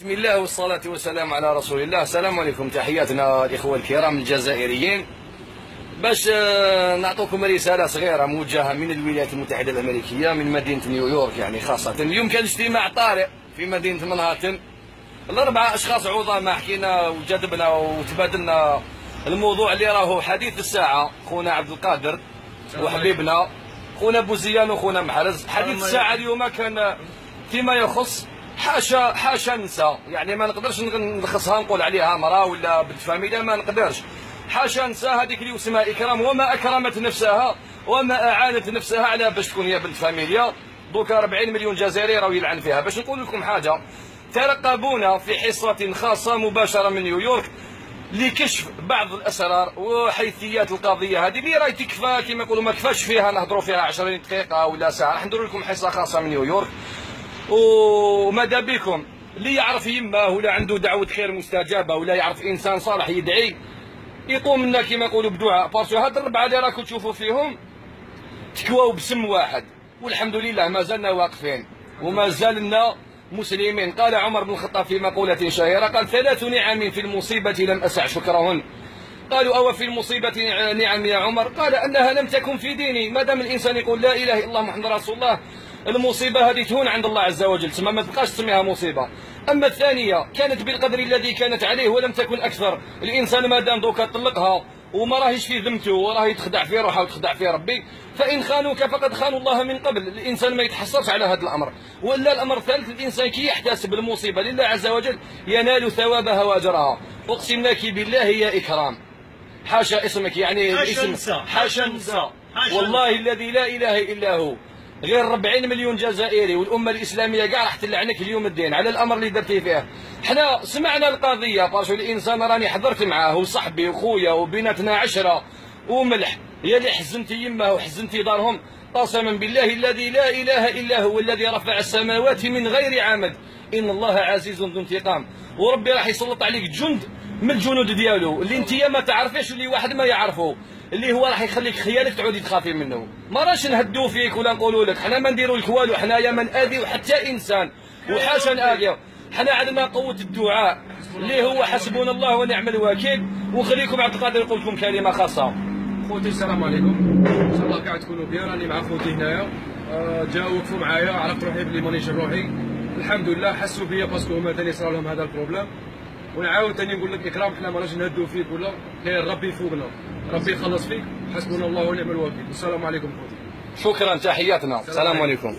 بسم الله والصلاة والسلام على رسول الله. السلام عليكم، تحياتنا الإخوة الكرام الجزائريين. باش نعطوكم رسالة صغيرة موجهة من الولايات المتحدة الأمريكية، من مدينة نيويورك يعني خاصة. اليوم كان اجتماع طارئ في مدينة منهاتن. الأربعة أشخاص عظماء حكينا وجذبنا وتبادلنا الموضوع اللي راهو حديث الساعة. خونا عبد القادر وحبيبنا خونا بوزيان وخونا محرز. حديث الساعة اليوم كان فيما يخص حاشا نساء، يعني ما نقدرش نلخصها نقول عليها مرأة ولا بنت فاميليا، ما نقدرش. حاشا نساء هذيك اللي اسمها إكرام، وما أكرمت نفسها وما أعانت نفسها على باش تكون هي بنت فاميليا. دوكا 40 مليون جزائري راهو يلعن فيها. باش نقول لكم حاجة، ترقبونا في حصة خاصة مباشرة من نيويورك لكشف بعض الأسرار وحيثيات القضية هذه اللي راهي تكفى كما يقولوا، ما كفاش فيها نهضروا فيها 20 دقيقة ولا ساعة. راح نديروا لكم حصة خاصة من نيويورك، وماذا بكم اللي يعرف يماه ولا عنده دعوة خير مستجابة ولا يعرف إنسان صالح يدعي يقوم لنا كما يقولوا بدعاء. بارسو هاد الربعة اللي راكم تشوفوا فيهم تكواو بسم واحد، والحمد لله ما زلنا واقفين وما زلنا مسلمين. قال عمر بن الخطاب في مقولة شهيرة، قال: 3 نعم في المصيبة لم أسع شكرهن. قالوا: أو في المصيبة نعم يا عمر؟ قال: أنها لم تكن في ديني. ما دام الإنسان يقول لا إله إلا الله محمد رسول الله، المصيبة هذه تهون عند الله عز وجل، تسمى ما تبقاش تسميها مصيبة. أما الثانية كانت بالقدر الذي كانت عليه ولم تكن أكثر. الإنسان ما دام دوكا طلقها وما راهيش في ذمته وراهي تخدع في روحها وتخدع في ربي، فإن خانوك فقد خانوا الله من قبل. الإنسان ما يتحسرش على هذا الأمر. ولا الأمر الثالث، الإنسان كي يحتسب المصيبة لله عز وجل ينال ثوابها وأجرها. أقسم لك بالله يا إكرام، حاشا اسمك يعني الاسم حاشا نساء، والله الذي لا إله إلا هو، غير 40 مليون جزائري والأمة الإسلامية كاع راح تلعنك اليوم الدين على الأمر اللي درتي فيه. حنا سمعنا القضية بارشو الإنسان راني حضرت معاه وصاحبي وخويا وبيناتنا عشرة وملح، يا اللي حزنتي يمه وحزنتي دارهم. قسما بالله الذي لا إله إلا هو الذي رفع السماوات من غير عمد، إن الله عزيز ذو انتقام. وربي راح يسلط عليك جند من الجنود ديالو اللي انت ما تعرفيش واللي واحد ما يعرفه، اللي هو راح يخليك خيالك تعودي تخافي منه. ما راش نهدو فيك ولا نقولوا لك، حنا ما نديروا لك والو، حنايا ما ناذيو حتى انسان وحاشا ناذيو. حنا عندنا قوه الدعاء اللي هو حسبنا الله ونعم الوكيل. وخليكم عبد القادر يقول لكم كلمه خاصه. خوتي السلام عليكم، ان شاء الله كاع تكونوا بخير. راني مع خوتي هنايا، جاو وقفوا معايا، عرفت روحي بلي مانيش روحي. الحمد لله حسوا بيا باسكو هما ثاني صرا لهم هذا البروبليم. ونعاود ثاني نقول لك اكرام، حنا ماناش نهدوا فيك ولا خير، ربي يفوقنا، ربي يخلص فيك، حسبنا الله ونعم الوكيل. السلام عليكم خوتي. شكرا، تحياتنا، السلام عليكم.